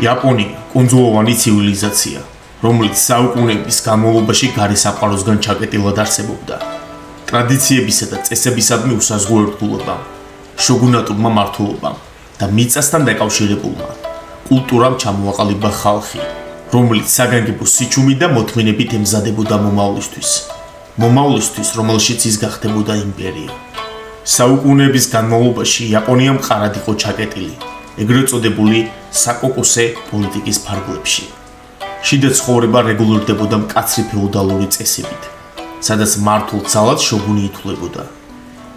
იაპონია კუნძულოვანი ცივილიზაცია, რომელიც საუკუნეების განმავლობაში გარე საყაროსგან ჩაკეტილად არსებობდა. ტრადიციებისა და წესებისადმი უსაზღრო ერთგულობამ, შოგუნატურმა მმართველობამ და მიწასთან დაკავშირებულმა კულტურამ ჩამოაყალიბა ხალხი, რომელიც საგანგებო სიჩუმით და მოთმინებით ემზადებოდა მომავლისთვის, რომელშიც ის გახდებოდა იმპერია. საუკუნეების განმავლობაში იაპონია მყარად იყო ჩაკეტილი, ეგრეთ წოდებული საკოკოსე პოლიტიკის ფარგლებში. შიდა ცხოვრება რეგულირდებოდა მკაცრი ფეოდალური წესებით, სადაც მმართველ ძალად შოგუნი ითვლებოდა.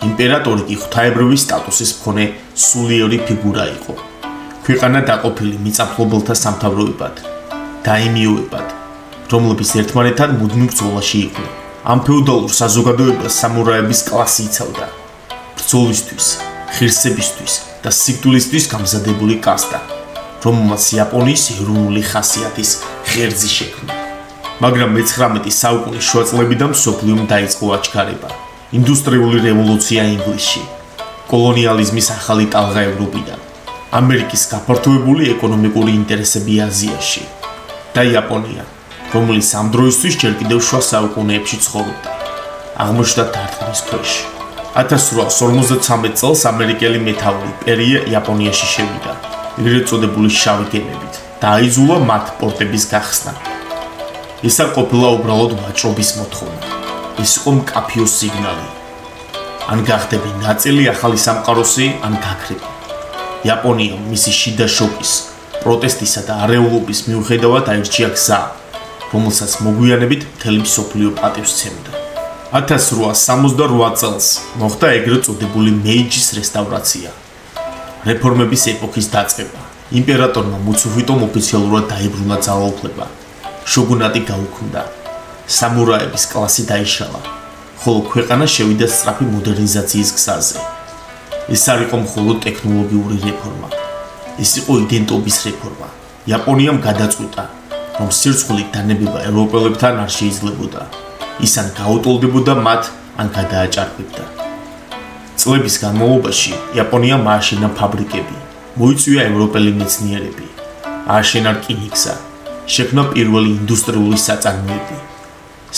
იმპერატორი კი ღვთაებრივი სტატუსის მქონე სულიერი ფიგურა იყო. ქვეყანა დაყოფილი მიწათმფლობელთა სამთავროებად, დაიმიოებად, რომლებიც ერთმანეთთან მუდმივ ბრძოლაში იყვნენ. ამ ფეოდალურ საზოგადოებას სამურაების კლასი იცავდა. ბრძოლისთვის, ღირსებისთვის და სიკვდილისთვის გამზადებული კასტა, რომელმაც იაპონიის ეროვნული ხასიათის ღერძი შექმნა. მაგრამ მე-19 საუკუნის შუა წლებიდან მსოფლიომ დაიწყო აჩქარება, ინდუსტრიული რევოლუცია ინგლისში, კოლონიალიზმის ახალი ტალღა ევროპიდან, ამერიკის გაფართოებული ეკონომიკური ინტერესები აზიაში და იაპონია, რომელიც ამ დროისთვის ჯერ კიდევ შუა საუკუნეებში ცხოვრობდა, აღმოჩნდა დარტყმის ქვეშ. 1853 წელს ამერიკელი მეთაური პერია იაპონიაში შევიდა, ეგრეთ წოდებული შავი გემებით და აიძულა მათ პორტების გახსნა. ეს არ ყოფილა უბრალოდ ვაჭრობის მოთხოვნა, ეს იყო მკაფიო სიგნალი. ან გახდები ნაწილი ახალი სამყაროსი, ან გაქრები. იაპონიამ მისი შიდა შოკის, პროტესტისა და არეულობის მიუხედავად აირჩია გზა, რომელსაც მოგვიანებით მთელი მსოფლიო პატივს სცემდა. 1868 წელს მოხდა ეგრეთ წოდებული მეიჯის რესტავრაცია, რეფორმების ეპოქის დაწყება. იმპერატორმა მუცუჰიტომ ოფიციალურად დაიბრუნა ძალაუფლება, შოგუნატი გაუქმდა, სამურაების კლასი დაიშალა, ხოლო ქვეყანა შევიდა სწრაფი მოდერნიზაციის გზაზე. ეს არ იყო მხოლოდ ტექნოლოგიური რეფორმა, ეს იყო იდენტობის რეფორმა. იაპონიამ გადაწყვიტა, რომ სირცხვილით დანებება ევროპელებთან არ შეიძლებოდა. ის ან გაუტოლდებოდა მათ, ან გადააჭარბებდა. წლების განმავლობაში იაპონიამ ააშენა ფაბრიკები, მოიწვია ევროპელი მეცნიერები, ააშენა რკინიგზა, შექმნა პირველი ინდუსტრიული საწარმოები.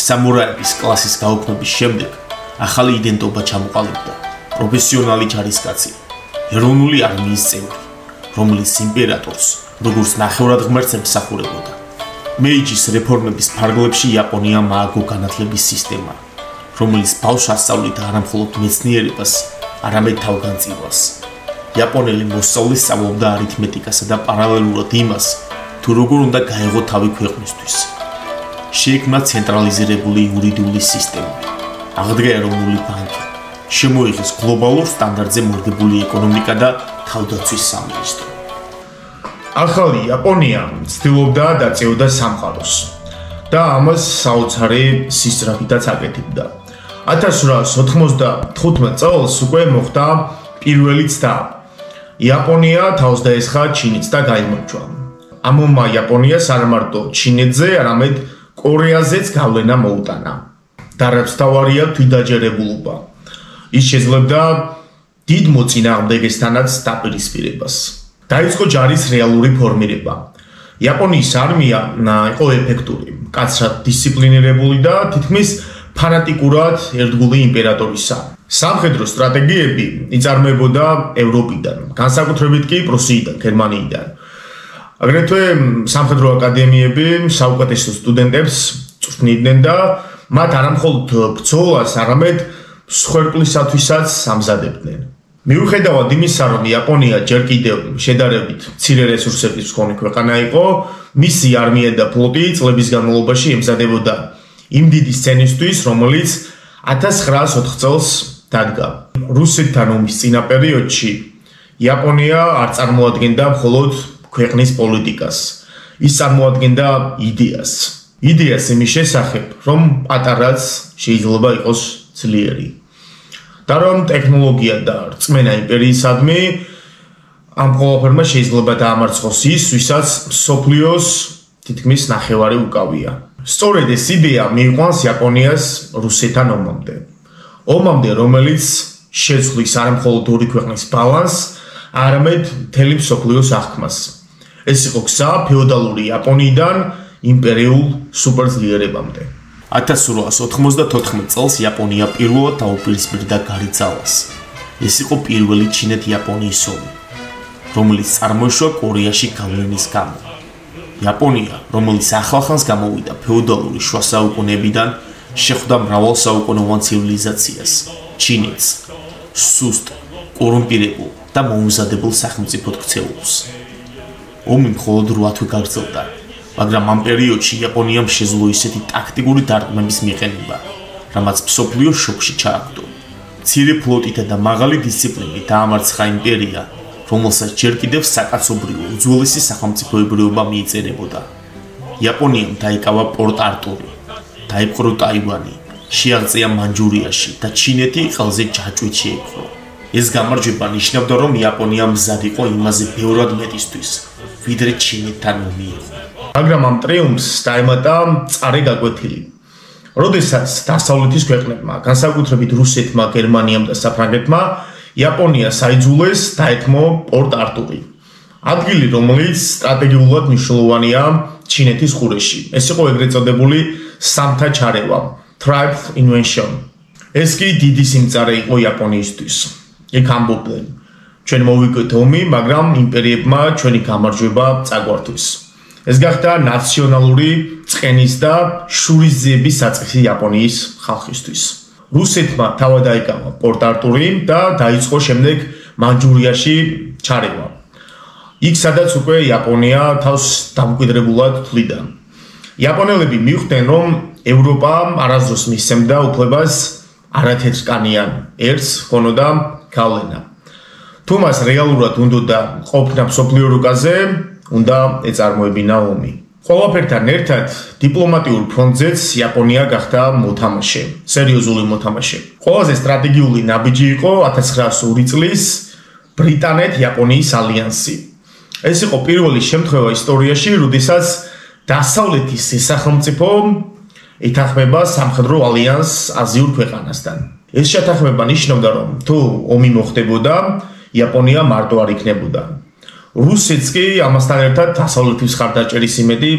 სამურაების კლასის გაუქმების შემდეგ ახალი იდენტობა ჩამოყალიბდა, პროფესიონალი ჯარისკაცი, ეროვნული არმიის წევრი, რომელიც იმპერატორს როგორც ნახევრად ღმერთს ემსახურებოდა. მეიჯის რეფორმების ფარგლებში იაპონიამ ააგო განათლების სისტემა, რომელიც ბავშვს ასწავლიდა არა მხოლოდ მეცნიერებას, არამედ თავგანწირვას. იაპონელი მოსწავლე სწავლობდა არითმეტიკასა და პარალელურად იმას, თუ როგორ უნდა გაეღო თავი ქვეყნისთვის. შეიქმნა ცენტრალიზირებული იურიდიული სისტემა, აღდგა ეროვნული ბანკი, შემოიღეს გლობალურ სტანდარტზე მორგებული ეკონომიკა და თავდაცვის სამინისტრო. ახალი იაპონია ცდილობდა დაწეოდა სამყაროს და ამას საოცარი სისწრაფითაც აკეთებდა. 1895 წელს უკვე მოხდა პირველი ცდა. იაპონია თავს დაესხა ჩინეთს და გაიმარჯვა. ამმა იაპონიას არ მარტო ჩინეთზე, არამედ კორეაზეც გავლენა მოუტანა. და რაც თავარია თვითდაჯერებულობა. ის შეძლებდა დიდ მოწინააღმდეგესთანაც დაპირისპირებას. დაიწყო ჯარის რეალური ფორმირება. იაპონიის არმია იყო ეფექტური, მკაცრად დისციპლინირებული და თითქმის ფანატიკურად ერთგული იმპერატორისა. სამხედრო სტრატეგიები იწარმოებოდა ევროპიდან, განსაკუთრებით კი პრუსიიდან, გერმანიიდან. აგრეთვე სამხედრო აკადემიები საუკეთესო სტუდენტებს წვრთნიდნენ და მათ არამხოლოდ ბრძოლას, არამედ მსხვერპლისათვისაც ამზადებდნენ. მიუხედავად იმისა, რომ იაპონია ჯერ კიდევ შედარებით მცირე რესურსების მქონე ქვეყანა იყო, მისი არმია და ფლოტი წლების განმავლობაში ემზადებოდა იმ დიდი სცენისთვის, რომელიც 1904 წელს დადგა. რუსეთთან ომის წინა პერიოდში იაპონია არ წარმოადგენდა მხოლოდ ქვეყნის პოლიტიკას, ის წარმოადგენდა იდეას. იდეას იმის შესახებ, რომ პატარაც შეიძლება იყოს ძლიერი. და რომ ტექნოლოგია და რწმენა იმპერიისადმი ამ ყველაფერმა შეიძლება დაამარცხოს ის, ვისაც მსოფლიოს თითქმის ნახევარი უკავია. სწორედ ეს იდეა მიიყვანს იაპონიას რუსეთთან ომამდე. ომამდე, რომელიც შეცვლის არა მხოლოდ ორი ქვეყნის ბალანსს, არამედ მთელი მსოფლიოს აღქმას. ეს იყო გზა ფეოდალური იაპონიიდან იმპერიულ სუპერძლიერებამდე. 1894 წელს იაპონია პირველად დაუპირისპირდა გარიძალას. ეს იყო პირველი ჩინეთ-იაპონიის ომი, რომელიც წარმოიშვა კორეაში გავლენის გამო. იაპონია, რომელიც ახლახანს გამოვიდა ფეოდალური შუა საუკუნეებიდან, შეხვდა მრავალ საუკუნოვან ცივილიზაციას, ჩინეთს, სუსტ, კორუმპირებულ და მოუმზადებელ სახელმწიფოდ ქცეულს. ომი მხოლოდ 8 თვე გაგრძელდა, მაგრამ ამ პერიოდში იაპონიამ შეძლო ისეთი ტაქტიკური დარტყმების მიყენება, რამაც მსოფლიო შოკში ჩააგდო. მცირე ფლოტითა და მაღალი დისციპლინით დაამარცხა იმპერია, რომელსაც ჯერ კიდევ საკაცობრიო უძველესი სახელმწიფოებრიობა მიეწერებოდა. იაპონიამ დაიკავა პორტ-არტური, დაიპყრო ტაივანი, შეაღწია მანჯურიაში და ჩინეთი ყელზე ჯაჭვით შეიპყრო. ეს გამარჯვება ნიშნავდა, რომ იაპონია მზად იყო იმაზე ბევრად მეტისთვის, ვიდრე ჩინეთთან ომი იყო. მაგრამ ამ ტრიუმფს დაემატა მწარე გაკვეთილი. როდესაც დასავლეთის ქვეყნებმა, განსაკუთრებით რუსეთმა, გერმანიამ და საფრანგეთმა იაპონიას აიძულეს დაეთმო პორტ-არტური, ადგილი, რომელიც სტრატეგიულად მნიშვნელოვანია ჩინეთის ყურეში. ეს იყო ეგრეთ წოდებული სამთა ჩარევა, tribe invasion. ეს კი დიდი სიმწარე იყო იაპონიისთვის. იქ ამბობდნენ, ჩვენ მოვიკვეთ ომი, მაგრამ იმპერიებმა ჩვენი გამარჯვება წაგვართვეს. ეს გახდა ნაციონალური წყენის და შურისძიების საწყისი იაპონიის ხალხისთვის. რუსეთმა თავად დაიკავა პორტ-არტური და დაიწყო შემდეგ მანჯურიაში ჩარევა. იქ სადაც უკვე იაპონია თავს დამკვიდრებულად თვლიდა. იაპონელები მიხვდნენ, რომ ევროპა არასდროს მისცემდა უფლებას არათეთრკანიან ერთს ჰქონოდა გავლენა. თუ მას რეალურად უნდოდა ყოფნა მსოფლიო რუკაზე, უნდა ეწარმოებინა ომი. ყველაფერთან ერთად დიპლომატიურ ფრონტზეც იაპონია გახდა მოთამაშე, სერიოზული მოთამაშე. ყველაზე სტრატეგიული ნაბიჯი იყო 1902 წლის ბრიტანეთ-იაპონიის ალიანსი. ეს იყო პირველი შემთხვევა ისტორიაში, როდესაც დასავლეთის სახელმწიფო ეთანხმება სამხედრო ალიანსს აზიურ ქვეყანასთან. ეს შეთანხმება ნიშნავდა, რომ თუ ომი მოხდებოდა, იაპონია მარტო არ იქნებოდა. რუსეთს კი ამასთან ერთად დასავლეთის ხარდაჭერის იმედი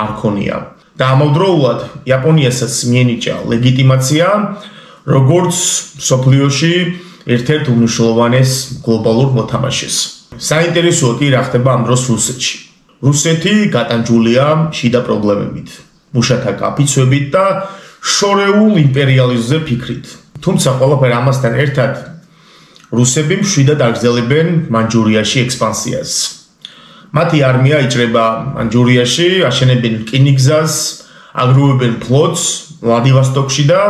არ ქონია. და ამავდროულად იაპონიასაც მიენიჭა ლეგიტიმაცია, როგორც მსოფლიოში ერთ-ერთ უმნიშვნელოვანეს გლობალურ მოთამაშეს. საინტერესოა კი რა ხდება ამ დროს რუსეთში. რუსეთი გატანჯულია შიდა პრობლემებით, მუშათა კაფიცვებით და შორეულ იმპერიალიზმზე ფიქრით. თუმცა ყველაფერ ამასთან ერთად რუსები მშვიდად აგრძელებენ მანჯურიაში ექსპანსიას. მათი არმია იჭრება მანჯურიაში, აშენებენ რკინიგზას, აგროვებენ ფლოტს ვლადივოსტოკში და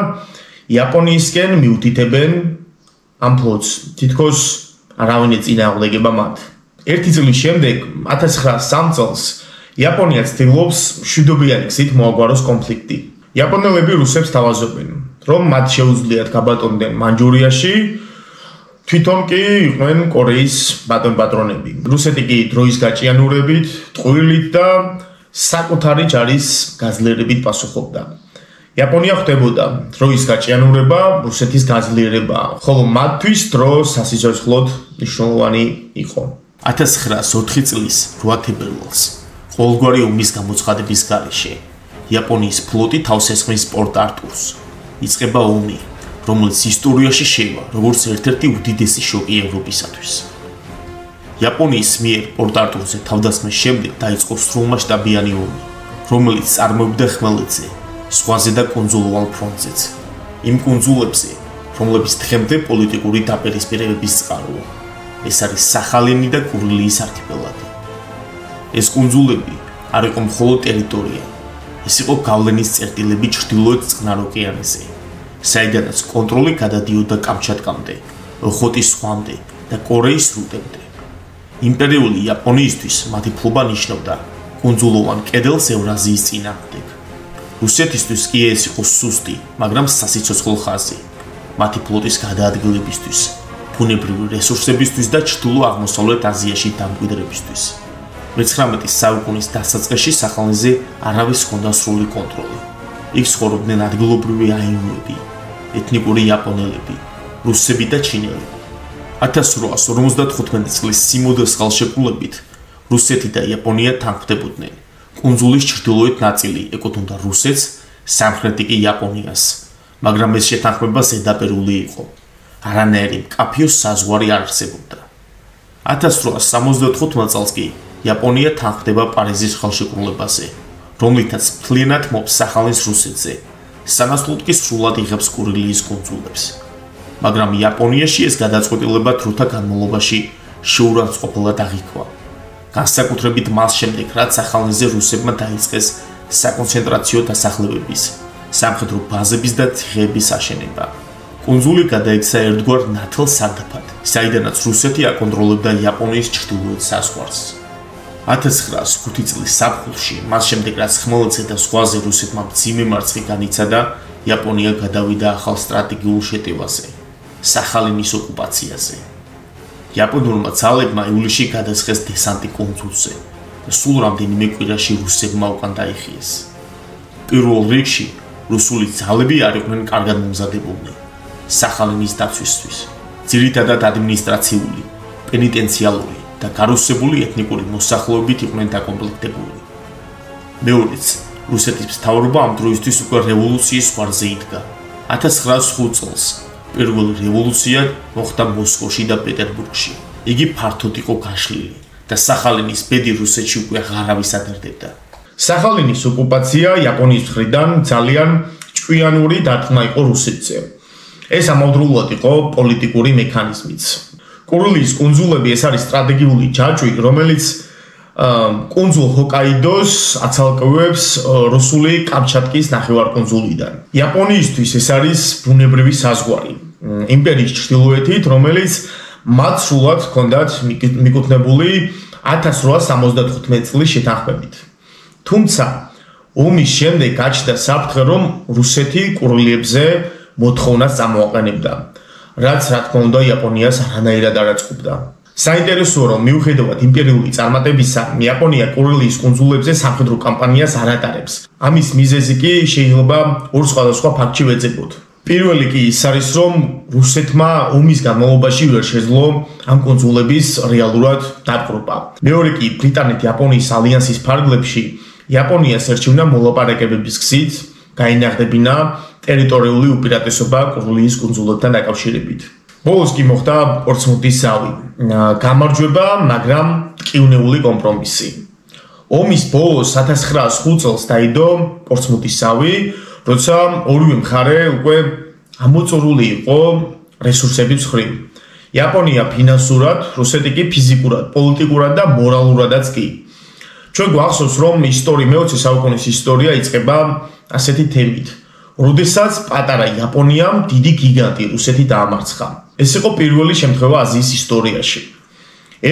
იაპონიისკენ მიუთითებენ ამ ფლოტს. თითქოს არავინ ეწინააღმდეგება მათ. ერთი წლის შემდეგ, 1903 წელს, იაპონია ცდილობს მშვიდობიანი გზით მოაგვაროს კონფლიქტი. იაპონელები რუსებს თავაზობენ, რომ მათ შეუძლიათ გაბატონდნენ მანჯურიაში, თვითონ კი იყვნენ კორეის ბატონ-პატრონები. რუსეთი კი დროის გაჭიანურებით, ტყუილით და საკუთარი ჯარის გაძლიერებით პასუხობდა. იაპონია ხვდებოდა დროის გაჭიანურება რუსეთის გაძლიერება, ხოლო მათთვის დრო სასიცოცხლოდ მნიშვნელოვანი იყო. 1904 წლის 8 თებერვალს, ყოველგვარი ომის გამოცხადების გარეშე, იაპონიის ფლოტი თავს ესხმის პორტ-არტურს. იწყება ომი, რომელიც ისტორიაში შევა როგორც ერთ-ერთი უდიდესი შოკი ევროპისათვის. იაპონიის მიერ პორტ-არტურზე თავდასხმის შემდეგ დაიწყო სრულმასშტაბიანი ომი, რომელიც წარმოებდა ხმელეთზე, ზღვაზე და კუნძულოვან ფრონტზეც. იმ კუნძულებზე, რომლებიც დღემდე პოლიტიკური დაპირისპირებების წყაროა. ეს არის სახალინი და კურილიის არქიპელაგი. ეს კუნძულები არ იყო მხოლოდ ტერიტორია, ეს იყო გავლენის წერტილები ჩრდილოეთ წყნარ ოკეანეზე, საიდანაც კონტროლი გადადიოდა კამჩატკამდე, ოხოტის ზღვამდე და კორეის სრუტემდე. იმპერიული იაპონიისთვის მათი ფლობა ნიშნავდა კუნძულოვან კედელს ევრაზიის წინააღმდეგ. რუსეთისთვის კი ეს იყო სუსტი, მაგრამ სასიცოცხლო ხაზი, მათი ფლოტის გადაადგილებისთვის, ბუნებრივი რესურსებისთვის და ჩრდილო-აღმოსავლეთ აზიაში დამკვიდრებისთვის. 19 საუკუნის დასაწყისში სახალინზე არავის ჰქონდა სრული კონტროლი. იქ ცხოვრობდნენ ადგილობრივი აინუები, ეთნიკური იაპონელები, რუსები და ჩინელები. 1855 წლის სიმოდეს ხელშეკრულებით რუსეთი და იაპონია თანხმდებოდნენ. კუნძულის ჩრდილოეთ ნაწილი ეკუთვნოდა რუსეთს, სამხრეთი კი იაპონიას, მაგრამ ეს შეთანხმება ზედაპირული იყო. არანაირი მკაფიო საზღვარი არ არსებობდა. 1875 წელს კი იაპონია თანხმდება პარიზის ხელშეკრულებაზე, რომლითაც მთლიანად მოყავს სახალინს რუსეთზე, სანაცვლოდ კი სრულად იღებს კურილიის კუნძულებს. მაგრამ იაპონიაში ეს გადაწყვეტილება დროთა განმავლობაში შეურაცხყოფილად აღიქვა. განსაკუთრებით მას შემდეგ, რაც სახალინზე რუსებმა დაიწყეს საკონცენტრაციო დასახლებების, სამხედრო ბაზების და ციხეების აშენება. კუნძული გადაიქცა ერთგვარ ნათელ სარდაფად, საიდანაც რუსეთი აკონტროლებდა იაპონიის ჩრდილოეთ საზღვარს. 1905 წლის ზაფხულში, მას შემდეგ რაც ხმელეთზე და ზღვაზე რუსეთმა მძიმე მარცხი განიცადა, იაპონია გადავიდა ახალ სტრატეგიულ შეტევაზე, სახალინის ოკუპაციაზე. იაპონურმა ძალებმა ივლისში გადაწყეს დესანტი კუნძულზე და სულ რამდენიმე კვირაში რუსებმა უკან დაიხიეს. პირველ რიგში რუსული ძალები არ იყვნენ კარგად მომზადებულნი სახალინის დაცვისთვის, ძირითადად ადმინისტრაციული, პენიტენციალური და გარუსებული ეთნიკური მოსახლეობით იყვნენ დაკომპლექტებული. მეორეც, რუსეთის მთავრობა ამ დროისთვის უკვე რევოლუციის ზღვარზე იდგა. 1905 წელს პირველი რევოლუცია მოხდა მოსკოვში და პეტერბურგში. იგი ფართოდ იყო გაშლილი და სახალინის ბედი რუსეთში უკვე აღარავის ადარდებდა. სახალინის ოკუპაცია იაპონიის მხრიდან ძალიან ჭკვიანური დარტყმა იყო რუსეთზე. ეს ამავდროულად იყო პოლიტიკური მექანიზმიც. კურილიის კუნძულები ეს არის სტრატეგიული ჯაჭვი, რომელიც კუნძულ ჰოკაიდოს აცალკევებს რუსული კამჩატკის ნახევარკუნძულიდან. იაპონიისთვის ეს არის ბუნებრივი საზღვარი იმპერიის ჩრდილოეთით, რომელიც მათ სრულად ჰქონდათ მიკუთვნებული 1875 წლის შეთანხმებით. თუმცა ომის შემდეგ გაჩნდა საფრთხე, რომ რუსეთი კურილიებზე მოთხოვნას წამოაყენებდა, რაც რა თქმა უნდა იაპონიას არანაირად არ აწყობდა. საინტერესოა, რომ მიუხედავად იმპერიული წარმატებისა, იაპონია კურილიის კუნძულებზე სამხედრო კამპანიას არ ატარებს. ამის მიზეზი კი შეიძლება ორ სხვადასხვა ფაქტში ვეძებოთ. პირველი კი ის არის, რომ რუსეთმა ომის განმავლობაში ვერ შეძლო ამ კუნძულების რეალურად დაპყრობა. მეორე კი ბრიტანეთ-იაპონიის ალიანსის ფარგლებში იაპონიას ერჩივნა მოლაპარაკებების გზით გაინაღდებინა ტერიტორიული უპირატესობა კურილიის კუნძულებთან დაკავშირებით. ბოლოს კი მოხდა პორცმუთის ზავი, გამარჯვება, მაგრამ ტკივნეული კომპრომისი. ომის ბოლოს 1905 წელს დაიდო პორცმუთის ზავი, როცა ორივე მხარე უკვე ამოწურული იყო რესურსების მხრივ. იაპონია ფინანსურად, რუსეთი კი ფიზიკურად, პოლიტიკურად და მორალურადაც კი. ჩვენ გვახსოვს, რომ მე-20 საუკუნის ისტორია იწყება ასეთი თემით, როდესაც პატარა იაპონიამ დიდი გიგანტი რუსეთი დაამარცხა. ეს იყო პირველი შემთხვევა აზიის ისტორიაში.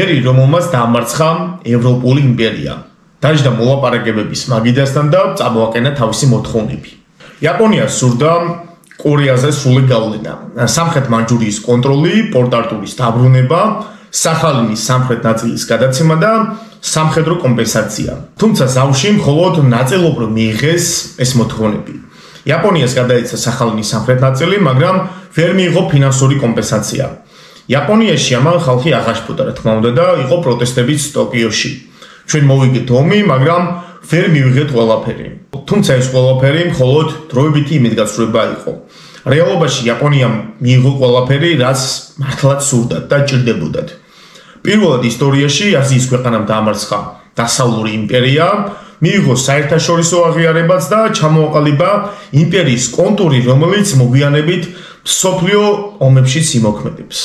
ერი, რომელმაც დაამარცხა ევროპული იმპერია, დაჯდა მოლაპარაკებების მაგიდასთან და წამოაყენა თავისი მოთხოვნები. იაპონია სურდა კორეაზე სრული გავლენა, სამხრეთ მანჯურიის კონტროლი, პორტ-არტურის დაბრუნება, სახალინის სამხრეთ ნაწილის გადაცემა და სამხედრო კომპენსაცია. თუმცა ზავში მხოლოდ ნაწილობრივ მიიღეს ეს მოთხოვნები. იაპონიას გადაეცა სახალინის სამხრეთ ნაწილი, მაგრამ ვერ მიიღო ფინანსური კომპენსაცია. იაპონიაში ამან ხალხი აღაშფოთა, რა თქმა უნდა, და იყო პროტესტებიც ტოკიოში. ჩვენ მოვიგეთ ომი, მაგრამ ვერ მივიღეთ ყველაფერი. თუმცა ეს ყველაფერი მხოლოდ დროებითი იმედგაცრუება იყო. რეალობაში იაპონიამ მიიღო ყველაფერი, რაც მართლაც სურდათ და ჭირდებოდათ. პირველად ისტორიაში აზიის ქვეყანამ დაამარცხა დასავლური იმპერია, მიიღო საერთაშორისო აღიარებაც და ჩამოაყალიბა იმპერიის კონტური, რომელიც მოგვიანებით მსოფლიო ომებშიც იმოქმედებს.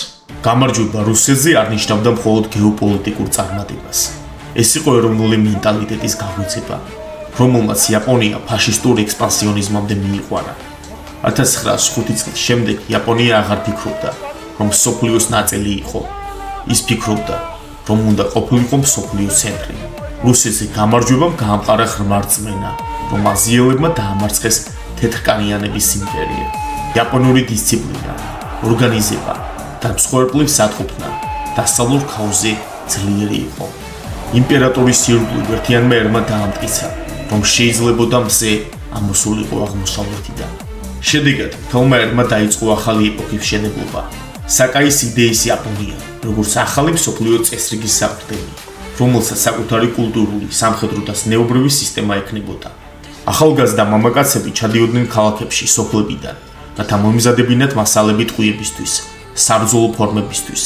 გამარჯვება რუსეთზე არ ნიშნავდა მხოლოდ გეოპოლიტიკურ წარმატებას. ეს იყო ეროვნული მენტალიტეტის გაღვიძება, რომელმაც იაპონია ფაშისტურ ექსპანსიონიზმამდე მიიყვარა. 1905 წლის შემდეგ იაპონია აღარ ფიქრობდა, რომ მსოფლიოს ნაწილი იყო. ის ფიქრობდა, რომ უნდა ყოფილიყო მსოფლიოს ცენტრი. რუსეთზე გამარჯვებამ გაამყარა ღრმა რწმენა, რომ აზიელებმა დაამარცხეს თეთრკანიანების იმპერია. იაპონური დისციპლინა, ორგანიზება და მსხვერპლი სათყოფნა დასავლურ ქაოსზე ძლიერი იყო. იმპერატორის სიურბლი ერთიანმა ერმა დაამტკიცა, რომ შეიძლებოდა მზე ამოსულიყო აღმოსავლეთიდან. შედეგად, თელმა ერმა დაიწყო ახალი ეპოქის მშენებლობა. საკაის იდეის იაპონია, როგორც ახალი მსოფლიო წესრიგის საფრთხე. რომელსაც საკუთარი კულტურული, სამხედრო და ზნეობრივი სისტემა ექნებოდა. ახალგაზრდა მამაკაცები ჩადიოდნენ ქალაქებში, სოფლებიდან, რათა მომიზადებინათ მასალები ტყვიებისთვის, საბრძოლო ფორმებისთვის,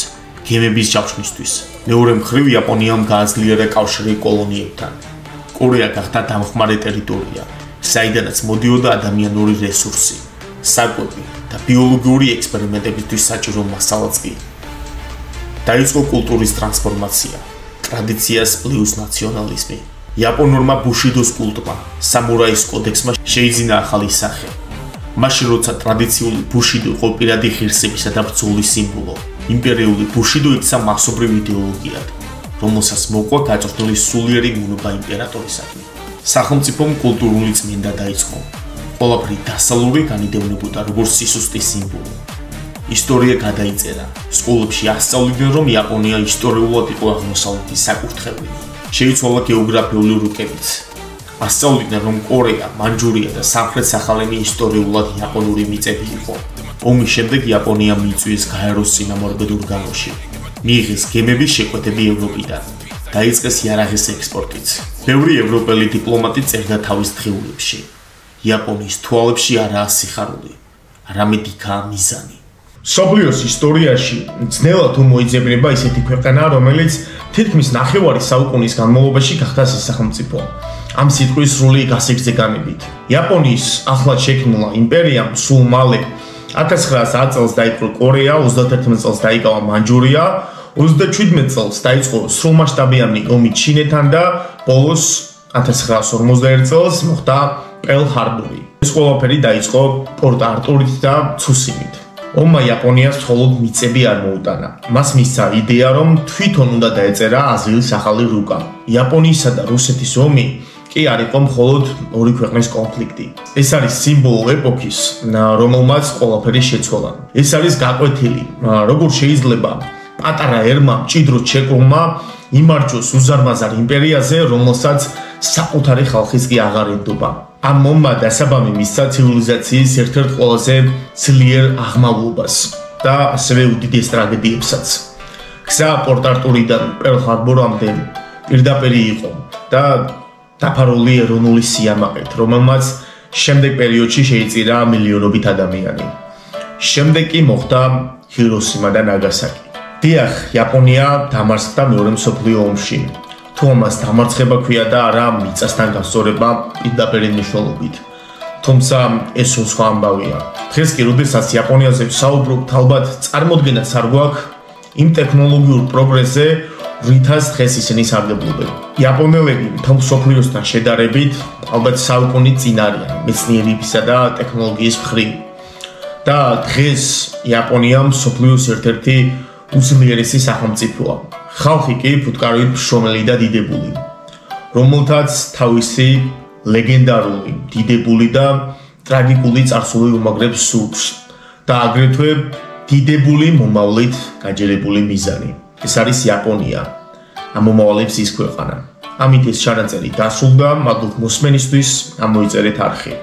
გემების ჯავშნისთვის. მეორე მხრივ იაპონიამ გააძლიერა კავშირი კოლონიებთან. კორეა გახდა დამხმარე ტერიტორია, საიდანაც მოდიოდა ადამიანური რესურსი, საკვები და ბიოლოგიური ექსპერიმენტებისთვის საჭირო მასალაც კი. დაიწყო კულტურის ტრანსფორმაცია, ტრადიციას პლუს ნაციონალიზმი. იაპონურმა ბუშიდოს კულტმა, სამურაის კოდექსმა შეიძინა ახალი სახე. მაშინ როცა ტრადიციული ბუშიდო იყო პირადი ღირსებისა და ბრძოლის სიმბოლო, იმპერიული ბუშიდო იქცა მასობრივ იდეოლოგიად, რომელსაც მოყვა გაწვრთნილი სულიერი გუნობა იმპერატორისადმი. სახელმწიფომ კულტურული წმინდა დაიწყო. ყველაფერი დასალური განიდევნებოდა როგორც სისუსტის სიმბოლო. ისტორია გადაიწერა. სკოლებში ასწავლიდნენ, რომ იაპონია ისტორიულად იყო აღმოსავლეთის საკურთხეველი. შეიცვალა გეოგრაფიული რუკებიც. ასწავლიდნენ, რომ კორეა, მანჯურია და სამხრეთ სახალენი ისტორიულად იაპონური მიწები იყო. ომის შემდეგ იაპონია მიიწვიეს გაეროს წინამორბედ ურგანოში. მიიღეს გემების შეკვეთები ევროპიდან. დაიწყეს იარაღის ექსპორტიც. ბევრი ევროპელი დიპლომატი წერდა თავის დღეულებში. იაპონიის თვალებში არაა სიხარული, არამედ იქაა მიზანი. მსოფლიოს ისტორიაში ძნელად მოიძებნება ისეთი ქვეყანა, რომელიც თითქმის ნახევარი საუკუნის განმავლობაში გახდა სახელმწიფო. ამ სიტყვის სრული გასაგრძე განებით. იაპონიის ახლად შექმნილ იმპერიამ სულ მალე 1910 წელს დაიპყრო კორეა, 31 წელს დაიკავა მანჯურია, 37 წელს დაიწყო სრულმასშტაბიანი ომი ჩინეთთან და ბოლოს 1941 წელს მოხდა პერლ-ჰარბორი. ეს ყველაფერი დაიწყო პორტ-არტურით და ცუსიმით. ომმა იაპონიას მხოლოდ მიწები არ მოუტანა. მას მისცა იდეა, რომ თვითონ უნდა დაეწერა აზიის ახალი რუკა. იაპონიისა და რუსეთის ომი კი არ იყო მხოლოდ ორი ქვეყნის კონფლიქტი. ეს არის სიმბოლო ეპოქის, რომელმაც ყველაფერი შეცვალა. ეს არის გაკვეთილი, როგორ შეიძლება პატარა ერმა მჭიდროდ შეკრომა იმარჯვოს უზარმაზარ იმპერიაზე, რომელსაც საკუთარი ხალხის კი აღარ ენდობა. ამ მომმა დასაბამი მისცა ცივილიზაციის ერთ-ერთ ყველაზე ძლიერ აღმავლობას და ასევე უდიდეს ტრაგედიებსაც. გზა პორტ-არტურიდან პერლ-ჰარბორამდე პირდაპირ იყო და დაფარული ეროვნული სიამაყით, რომელმაც შემდეგ პერიოდში შეიწირა მილიონობით ადამიანი. შემდეგ კი მოხდა ჰიროსიმა და ნაგასაკი. დიახ, იაპონია დამარცხდა მეორე მსოფლიო ომში. თუ ამას დამარცხება ქვია და არა მიწასთან გასწორება პირდაპირ მნიშვნელობით. თუმცა ეს სხვა ამბავია. დღეს კი როდესაც იაპონიაზე ვსაუბრობთ, ალბათ წარმოდგენაც არ გვაქვს იმ ტექნოლოგიურ პროგრესზე, რითაც დღეს ისინი სარგებლობენ. იაპონელები მთელ მსოფლიოსთან შედარებით ალბათ საუკუნით წინ არიან მეცნიერებისა და ტექნოლოგიის მხრივ. და დღეს იაპონია მსოფლიოს ერთ-ერთი უძლიერესი სახელმწიფოა. ხალხი კი ფუტკარით შრომელი და დიდებული, რომელთაც თავისი ლეგენდარული, დიდებული და ტრაგიკული წარსული უმაგრებს სურს და აგრეთვე დიდებული მომავლით გაჯერებული მიზანი. ეს არის იაპონია, ამ მომავალებს ის ქვეყანა. ამით ეს ჩანაწერი დასრულდა, მადლობთ მოსმენისთვის, ამოიწერეთ არხი.